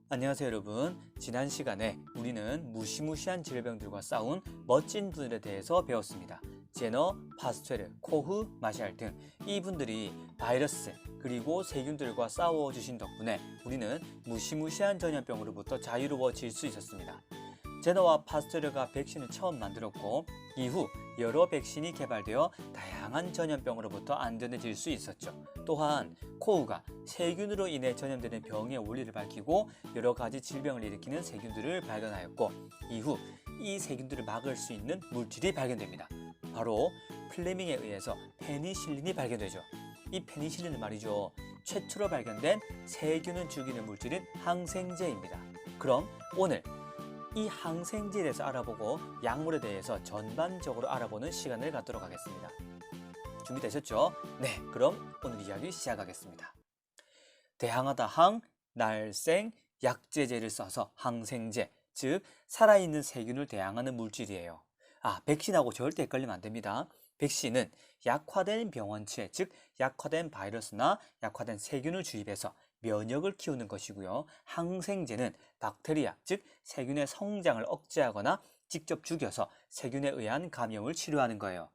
안녕하세요 여러분. 지난 시간에 우리는 무시무시한 질병들과 싸운 멋진 분들에 대해서 배웠습니다. 제너, 파스테르, 코흐, 마샬 등 이분들이 바이러스 그리고 세균들과 싸워주신 덕분에 우리는 무시무시한 전염병으로부터 자유로워질 수 있었습니다. 제너와 파스테르가 백신을 처음 만들었고 이후 여러 백신이 개발되어 다양한 전염병으로부터 안전해질 수 있었죠. 또한 코흐가 세균으로 인해 전염되는 병의 원리를 밝히고 여러 가지 질병을 일으키는 세균들을 발견하였고 이후 이 세균들을 막을 수 있는 물질이 발견됩니다. 바로 플레밍에 의해서 페니실린이 발견되죠. 이 페니실린은 말이죠. 최초로 발견된 세균을 죽이는 물질인 항생제입니다. 그럼 오늘 이 항생제에 대해서 알아보고 약물에 대해서 전반적으로 알아보는 시간을 갖도록 하겠습니다. 준비되셨죠? 네, 그럼 오늘 이야기 시작하겠습니다. 대항하다 항, 날생, 약제제를 써서 항생제, 즉 살아있는 세균을 대항하는 물질이에요. 백신하고 절대 헷갈리면 안 됩니다. 백신은 약화된 병원체, 즉 약화된 바이러스나 약화된 세균을 주입해서 면역을 키우는 것이고요. 항생제는 박테리아, 즉 세균의 성장을 억제하거나 직접 죽여서 세균에 의한 감염을 치료하는 거예요.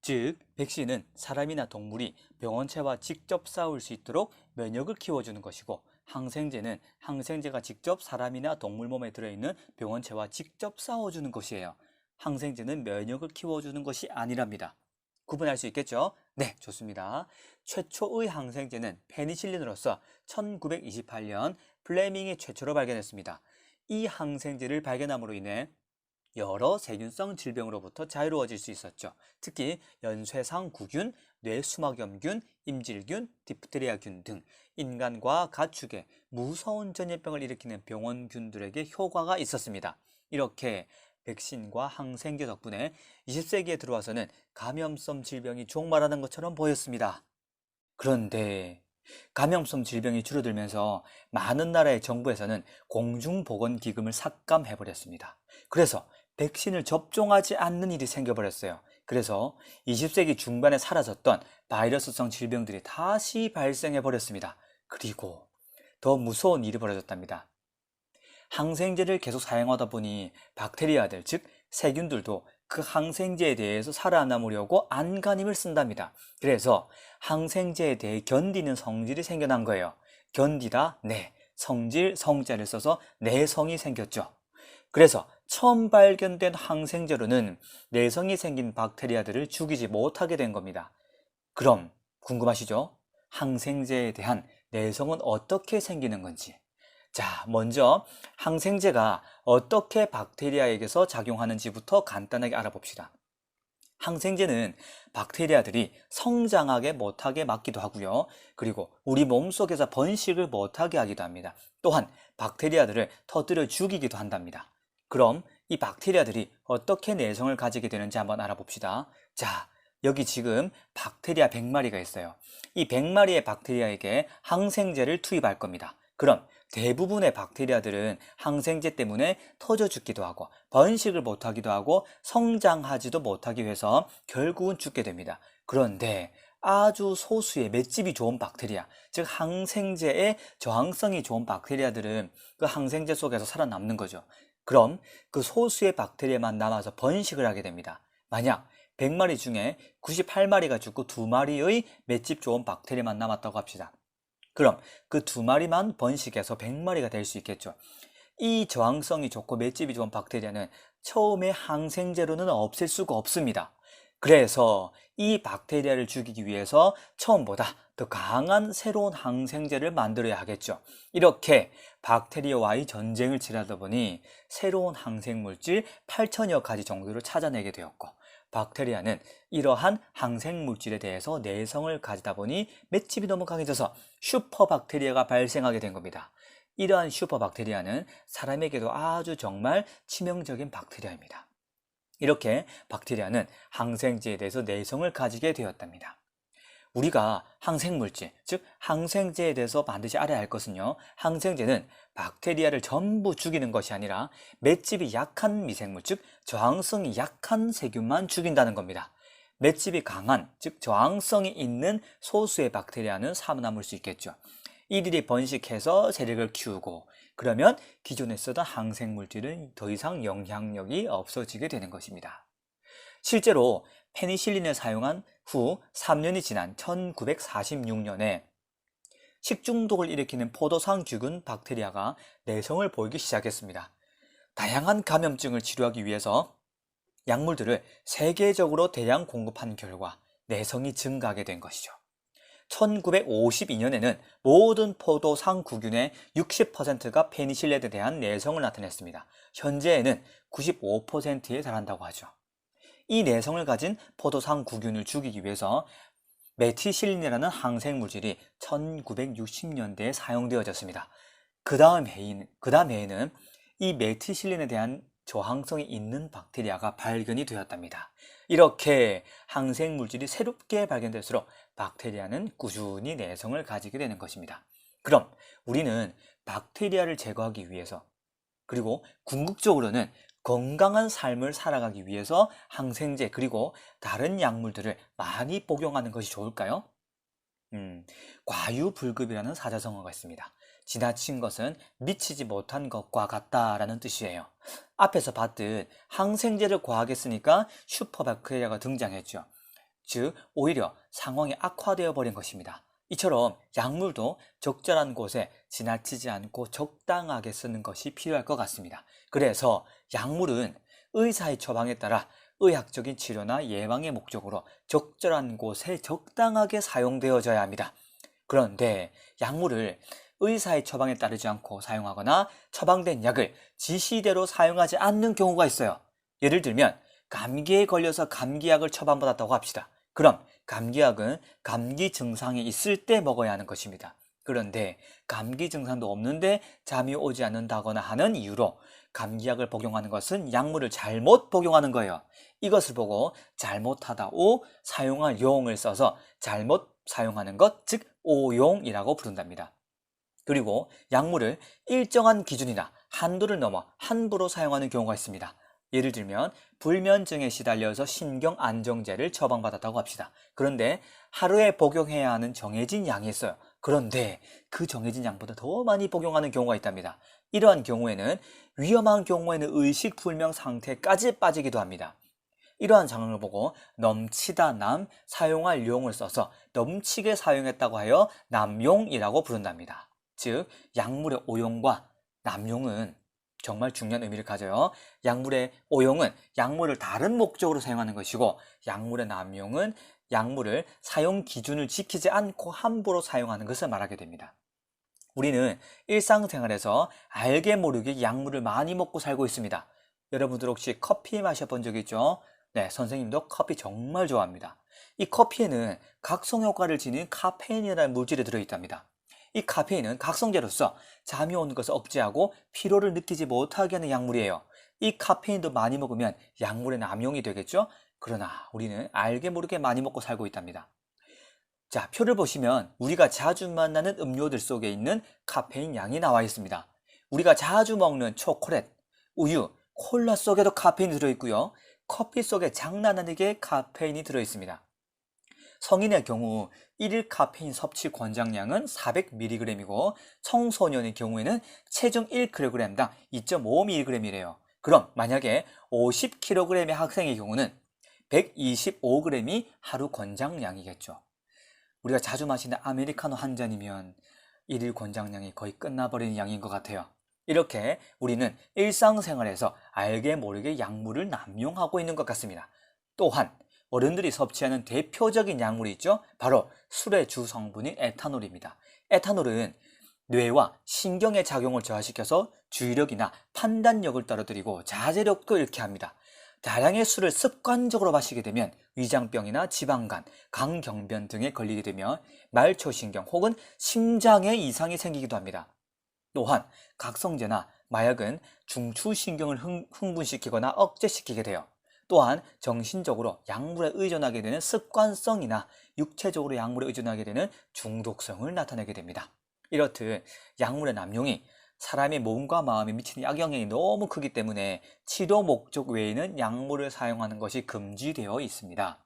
즉, 백신은 사람이나 동물이 병원체와 직접 싸울 수 있도록 면역을 키워주는 것이고 항생제는 항생제가 직접 사람이나 동물 몸에 들어있는 병원체와 직접 싸워주는 것이에요. 항생제는 면역을 키워주는 것이 아니랍니다. 구분할 수 있겠죠? 네, 좋습니다. 최초의 항생제는 페니실린으로서 1928년 플레밍이 최초로 발견했습니다. 이 항생제를 발견함으로 인해 여러 세균성 질병으로부터 자유로워질 수 있었죠. 특히 연쇄상구균, 뇌수막염균, 임질균, 디프테리아균 등 인간과 가축에 무서운 전염병을 일으키는 병원균들에게 효과가 있었습니다. 이렇게 백신과 항생제 덕분에 20세기에 들어와서는 감염성 질병이 종말하는 것처럼 보였습니다. 그런데 감염성 질병이 줄어들면서 많은 나라의 정부에서는 공중보건기금을 삭감해버렸습니다. 그래서 백신을 접종하지 않는 일이 생겨버렸어요. 그래서 20세기 중반에 사라졌던 바이러스성 질병들이 다시 발생해버렸습니다. 그리고 더 무서운 일이 벌어졌답니다. 항생제를 계속 사용하다 보니 박테리아들, 즉 세균들도 그 항생제에 대해서 살아남으려고 안간힘을 쓴답니다. 그래서 항생제에 대해 견디는 성질이 생겨난 거예요. 견디다, 내, 성질, 성자를 써서 내성이 생겼죠. 그래서 처음 발견된 항생제로는 내성이 생긴 박테리아들을 죽이지 못하게 된 겁니다. 그럼 궁금하시죠? 항생제에 대한 내성은 어떻게 생기는 건지. 자, 먼저 항생제가 어떻게 박테리아에게서 작용하는지부터 간단하게 알아봅시다. 항생제는 박테리아들이 성장하게 못하게 막기도 하고요. 그리고 우리 몸속에서 번식을 못하게 하기도 합니다. 또한 박테리아들을 터뜨려 죽이기도 한답니다. 그럼 이 박테리아들이 어떻게 내성을 가지게 되는지 한번 알아봅시다. 자, 여기 지금 박테리아 100마리가 있어요. 이 100마리의 박테리아에게 항생제를 투입할 겁니다. 그럼 대부분의 박테리아들은 항생제 때문에 터져 죽기도 하고 번식을 못하기도 하고 성장하지도 못하기 위해서 결국은 죽게 됩니다. 그런데 아주 소수의 맷집이 좋은 박테리아, 즉 항생제에 저항성이 좋은 박테리아들은 그 항생제 속에서 살아남는 거죠. 그럼 그 소수의 박테리아만 남아서 번식을 하게 됩니다. 만약 100마리 중에 98마리가 죽고 2마리의 맷집 좋은 박테리아만 남았다고 합시다. 그럼 그 2마리만 번식해서 100마리가 될 수 있겠죠. 이 저항성이 좋고 맷집이 좋은 박테리아는 처음에 항생제로는 없앨 수가 없습니다. 그래서 이 박테리아를 죽이기 위해서 처음보다 더 강한 새로운 항생제를 만들어야 하겠죠. 이렇게 박테리아와의 전쟁을 치르다 보니 새로운 항생물질 8천여 가지 정도를 찾아내게 되었고 박테리아는 이러한 항생물질에 대해서 내성을 가지다 보니 맷집이 너무 강해져서 슈퍼박테리아가 발생하게 된 겁니다. 이러한 슈퍼박테리아는 사람에게도 아주 정말 치명적인 박테리아입니다. 이렇게 박테리아는 항생제에 대해서 내성을 가지게 되었답니다. 우리가 항생물질, 즉 항생제에 대해서 반드시 알아야 할 것은요. 항생제는 박테리아를 전부 죽이는 것이 아니라 맷집이 약한 미생물, 즉 저항성이 약한 세균만 죽인다는 겁니다. 맷집이 강한, 즉 저항성이 있는 소수의 박테리아는 살아남을 수 있겠죠. 이들이 번식해서 세력을 키우고 그러면 기존에 쓰던 항생물질은 더 이상 영향력이 없어지게 되는 것입니다. 실제로 페니실린을 사용한 후 3년이 지난 1946년에 식중독을 일으키는 포도상균 박테리아가 내성을 보이기 시작했습니다. 다양한 감염증을 치료하기 위해서 약물들을 세계적으로 대량 공급한 결과 내성이 증가하게 된 것이죠. 1952년에는 모든 포도상구균의 60%가 페니실린에 대한 내성을 나타냈습니다. 현재에는 95%에 달한다고 하죠. 이 내성을 가진 포도상구균을 죽이기 위해서 메티실린이라는 항생물질이 1960년대에 사용되어졌습니다. 그 다음 해에는 이 메티실린에 대한 저항성이 있는 박테리아가 발견이 되었답니다. 이렇게 항생물질이 새롭게 발견될수록 박테리아는 꾸준히 내성을 가지게 되는 것입니다. 그럼 우리는 박테리아를 제거하기 위해서, 그리고 궁극적으로는 건강한 삶을 살아가기 위해서 항생제 그리고 다른 약물들을 많이 복용하는 것이 좋을까요? 과유불급이라는 사자성어가 있습니다. 지나친 것은 미치지 못한 것과 같다라는 뜻이에요. 앞에서 봤듯 항생제를 과하게 쓰니까 슈퍼박테리아가 등장했죠. 즉 오히려 상황이 악화되어 버린 것입니다. 이처럼 약물도 적절한 곳에 지나치지 않고 적당하게 쓰는 것이 필요할 것 같습니다. 그래서 약물은 의사의 처방에 따라 의학적인 치료나 예방의 목적으로 적절한 곳에 적당하게 사용되어져야 합니다. 그런데 약물을 의사의 처방에 따르지 않고 사용하거나 처방된 약을 지시대로 사용하지 않는 경우가 있어요. 예를 들면 감기에 걸려서 감기약을 처방받았다고 합시다. 그럼 감기약은 감기 증상이 있을 때 먹어야 하는 것입니다. 그런데 감기 증상도 없는데 잠이 오지 않는다거나 하는 이유로 감기약을 복용하는 것은 약물을 잘못 복용하는 거예요. 이것을 보고 잘못하다오 사용할 용을 써서 잘못 사용하는 것, 즉 오용이라고 부른답니다. 그리고 약물을 일정한 기준이나 한도를 넘어 함부로 사용하는 경우가 있습니다. 예를 들면 불면증에 시달려서 신경안정제를 처방받았다고 합시다. 그런데 하루에 복용해야 하는 정해진 양이 있어요. 그런데 그 정해진 양보다 더 많이 복용하는 경우가 있답니다. 이러한 경우에는 위험한 경우에는 의식불명 상태까지 빠지기도 합니다. 이러한 상황을 보고 넘치다 남, 사용할 용을 써서 넘치게 사용했다고 하여 남용이라고 부른답니다. 즉 약물의 오용과 남용은 정말 중요한 의미를 가져요. 약물의 오용은 약물을 다른 목적으로 사용하는 것이고, 약물의 남용은 약물을 사용 기준을 지키지 않고 함부로 사용하는 것을 말하게 됩니다. 우리는 일상생활에서 알게 모르게 약물을 많이 먹고 살고 있습니다. 여러분들 혹시 커피 마셔본 적 있죠? 네, 선생님도 커피 정말 좋아합니다. 이 커피에는 각성 효과를 지닌 카페인이라는 물질이 들어있답니다. 이 카페인은 각성제로서 잠이 오는 것을 억제하고 피로를 느끼지 못하게 하는 약물이에요. 이 카페인도 많이 먹으면 약물의 남용이 되겠죠? 그러나 우리는 알게 모르게 많이 먹고 살고 있답니다. 자, 표를 보시면 우리가 자주 만나는 음료들 속에 있는 카페인 양이 나와 있습니다. 우리가 자주 먹는 초콜릿, 우유, 콜라 속에도 카페인이 들어있고요. 커피 속에 장난 아니게 카페인이 들어있습니다. 성인의 경우 1일 카페인 섭취 권장량은 400mg이고 청소년의 경우에는 체중 1kg당 2.5mg이래요. 그럼 만약에 50kg의 학생의 경우는 125g이 하루 권장량이겠죠. 우리가 자주 마시는 아메리카노 한 잔이면 1일 권장량이 거의 끝나버리는 양인 것 같아요. 이렇게 우리는 일상생활에서 알게 모르게 약물을 남용하고 있는 것 같습니다. 또한 어른들이 섭취하는 대표적인 약물이 있죠. 바로 술의 주 성분인 에탄올입니다. 에탄올은 뇌와 신경의 작용을 저하시켜서 주의력이나 판단력을 떨어뜨리고 자제력도 잃게 합니다. 다량의 술을 습관적으로 마시게 되면 위장병이나 지방간, 강경변 등에 걸리게 되며 말초신경 혹은 심장에 이상이 생기기도 합니다. 또한 각성제나 마약은 중추신경을 흥분시키거나 억제시키게 돼요. 또한 정신적으로 약물에 의존하게 되는 습관성이나 육체적으로 약물에 의존하게 되는 중독성을 나타내게 됩니다. 이렇듯 약물의 남용이 사람의 몸과 마음에 미치는 악영향이 너무 크기 때문에 치료 목적 외에는 약물을 사용하는 것이 금지되어 있습니다.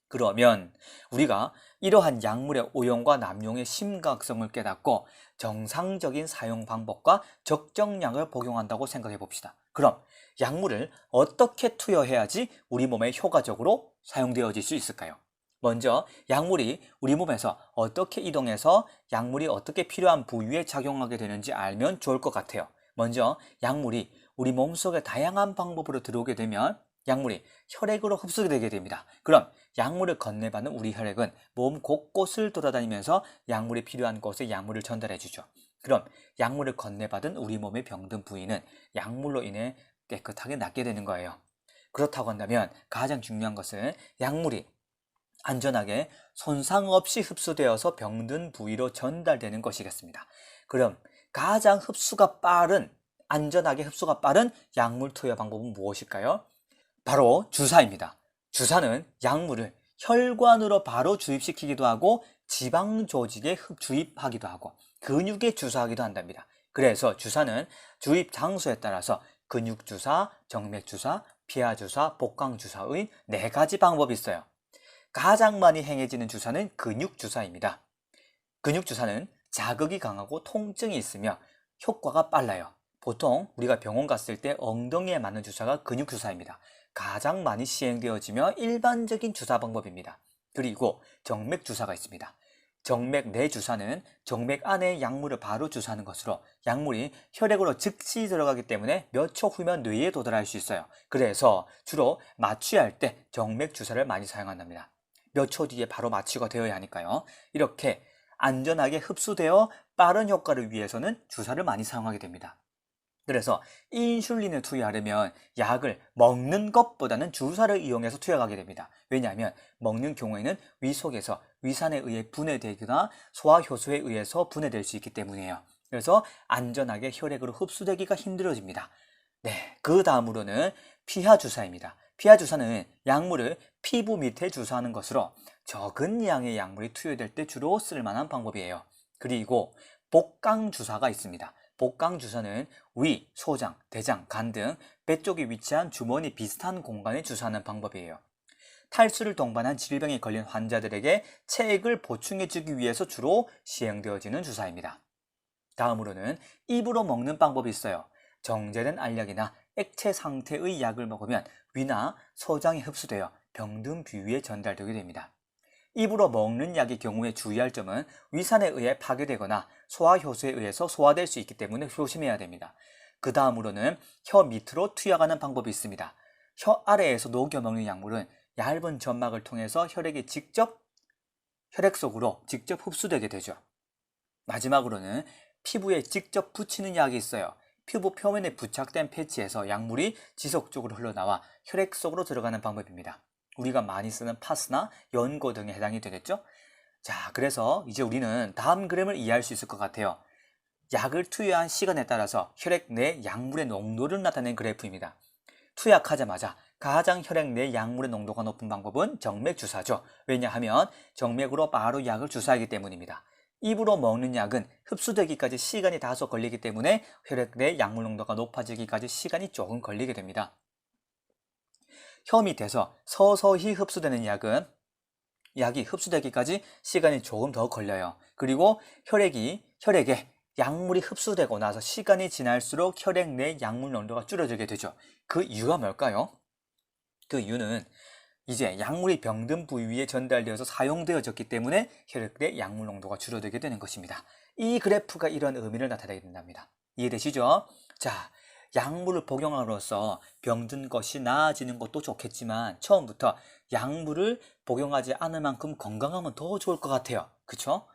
그러면 우리가 이러한 약물의 오용과 남용의 심각성을 깨닫고 정상적인 사용 방법과 적정량을 복용한다고 생각해 봅시다. 그럼 약물을 어떻게 투여해야지 우리 몸에 효과적으로 사용되어질 수 있을까요? 먼저 약물이 우리 몸에서 어떻게 이동해서 약물이 어떻게 필요한 부위에 작용하게 되는지 알면 좋을 것 같아요. 먼저 약물이 우리 몸속에 다양한 방법으로 들어오게 되면 약물이 혈액으로 흡수되게 됩니다. 그럼 약물을 건네받는 우리 혈액은 몸 곳곳을 돌아다니면서 약물이 필요한 곳에 약물을 전달해 주죠. 그럼 약물을 건네받은 우리 몸의 병든 부위는 약물로 인해 깨끗하게 낫게 되는 거예요. 그렇다고 한다면 가장 중요한 것은 약물이 안전하게 손상 없이 흡수되어서 병든 부위로 전달되는 것이겠습니다. 그럼 가장 안전하게 흡수가 빠른 약물 투여 방법은 무엇일까요? 바로 주사입니다. 주사는 약물을 혈관으로 바로 주입시키기도 하고 지방 조직에 주입하기도 하고 근육에 주사하기도 한답니다. 그래서 주사는 주입 장소에 따라서 근육주사, 정맥주사, 피하주사, 복강주사의 4가지 방법이 있어요. 가장 많이 행해지는 주사는 근육주사입니다. 근육주사는 자극이 강하고 통증이 있으며 효과가 빨라요. 보통 우리가 병원 갔을 때 엉덩이에 맞는 주사가 근육주사입니다. 가장 많이 시행되어지며 일반적인 주사 방법입니다. 그리고 정맥주사가 있습니다. 정맥 내 주사는 정맥 안에 약물을 바로 주사하는 것으로 약물이 혈액으로 즉시 들어가기 때문에 몇 초 후면 뇌에 도달할 수 있어요. 그래서 주로 마취할 때 정맥 주사를 많이 사용한답니다. 몇 초 뒤에 바로 마취가 되어야 하니까요. 이렇게 안전하게 흡수되어 빠른 효과를 위해서는 주사를 많이 사용하게 됩니다. 그래서 인슐린을 투여하려면 약을 먹는 것보다는 주사를 이용해서 투여하게 됩니다. 왜냐하면 먹는 경우에는 위 속에서 위산에 의해 분해되거나 소화효소에 의해서 분해될 수 있기 때문이에요. 그래서 안전하게 혈액으로 흡수되기가 힘들어집니다. 네, 그 다음으로는 피하주사입니다. 피하주사는 약물을 피부 밑에 주사하는 것으로 적은 양의 약물이 투여될 때 주로 쓸만한 방법이에요. 그리고 복강주사가 있습니다. 복강주사는 위, 소장, 대장, 간 등 배 쪽에 위치한 주머니 비슷한 공간에 주사하는 방법이에요. 탈수를 동반한 질병에 걸린 환자들에게 체액을 보충해주기 위해서 주로 시행되어지는 주사입니다. 다음으로는 입으로 먹는 방법이 있어요. 정제된 알약이나 액체 상태의 약을 먹으면 위나 소장에 흡수되어 병든 부위에 전달되게 됩니다. 입으로 먹는 약의 경우에 주의할 점은 위산에 의해 파괴되거나 소화효소에 의해서 소화될 수 있기 때문에 조심해야 됩니다. 그 다음으로는 혀 밑으로 투약하는 방법이 있습니다. 혀 아래에서 녹여 먹는 약물은 얇은 점막을 통해서 혈액 속으로 직접 흡수되게 되죠. 마지막으로는 피부에 직접 붙이는 약이 있어요. 피부 표면에 부착된 패치에서 약물이 지속적으로 흘러나와 혈액 속으로 들어가는 방법입니다. 우리가 많이 쓰는 파스나 연고 등에 해당이 되겠죠? 자, 그래서 이제 우리는 다음 그램을 이해할 수 있을 것 같아요. 약을 투여한 시간에 따라서 혈액 내 약물의 농도를 나타낸 그래프입니다. 투약하자마자 가장 혈액 내 약물의 농도가 높은 방법은 정맥주사죠. 왜냐하면 정맥으로 바로 약을 주사하기 때문입니다. 입으로 먹는 약은 흡수되기까지 시간이 다소 걸리기 때문에 혈액 내 약물 농도가 높아지기까지 시간이 조금 걸리게 됩니다. 혀 밑에서 서서히 흡수되는 약이 흡수되기까지 시간이 조금 더 걸려요. 그리고 혈액에 약물이 흡수되고 나서 시간이 지날수록 혈액 내 약물 농도가 줄어들게 되죠. 그 이유가 뭘까요? 그 이유는 이제 약물이 병든 부위에 전달되어서 사용되어졌기 때문에 혈액 내 약물 농도가 줄어들게 되는 것입니다. 이 그래프가 이런 의미를 나타내게 된답니다. 이해되시죠? 자, 약물을 복용함으로써 병든 것이 나아지는 것도 좋겠지만 처음부터 약물을 복용하지 않을 만큼 건강하면 더 좋을 것 같아요. 그쵸?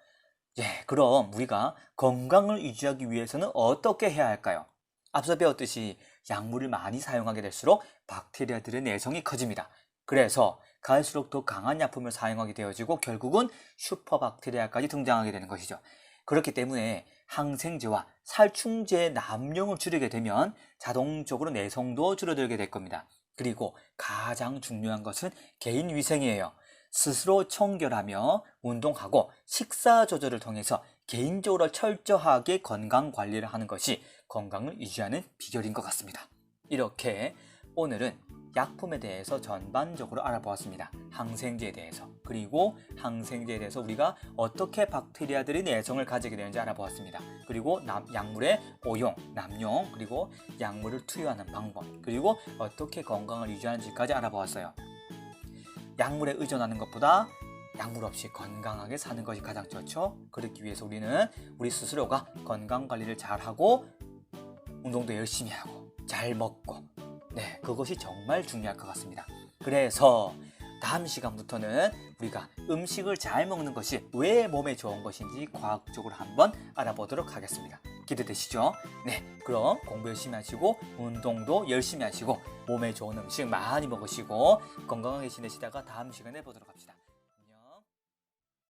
예, 그럼 우리가 건강을 유지하기 위해서는 어떻게 해야 할까요? 앞서 배웠듯이 약물을 많이 사용하게 될수록 박테리아들의 내성이 커집니다. 그래서 갈수록 더 강한 약품을 사용하게 되어지고 결국은 슈퍼박테리아까지 등장하게 되는 것이죠. 그렇기 때문에 항생제와 살충제의 남용을 줄이게 되면 자동적으로 내성도 줄어들게 될 겁니다. 그리고 가장 중요한 것은 개인 위생이에요. 스스로 청결하며 운동하고 식사 조절을 통해서 개인적으로 철저하게 건강 관리를 하는 것이 건강을 유지하는 비결인 것 같습니다. 이렇게 오늘은 약품에 대해서 전반적으로 알아보았습니다. 항생제에 대해서. 그리고 항생제에 대해서 우리가 어떻게 박테리아들이 내성을 가지게 되는지 알아보았습니다. 그리고 약물의 오용, 남용, 그리고 약물을 투여하는 방법, 그리고 어떻게 건강을 유지하는지까지 알아보았어요. 약물에 의존하는 것보다 약물 없이 건강하게 사는 것이 가장 좋죠. 그렇기 위해서 우리는 우리 스스로가 건강관리를 잘하고 운동도 열심히 하고 잘 먹고, 네, 그것이 정말 중요할 것 같습니다. 그래서 다음 시간부터는 우리가 음식을 잘 먹는 것이 왜 몸에 좋은 것인지 과학적으로 한번 알아보도록 하겠습니다. 기대되시죠? 네, 그럼 공부 열심히 하시고 운동도 열심히 하시고 몸에 좋은 음식 많이 먹으시고 건강하게 지내시다가 다음 시간에 보도록 합시다.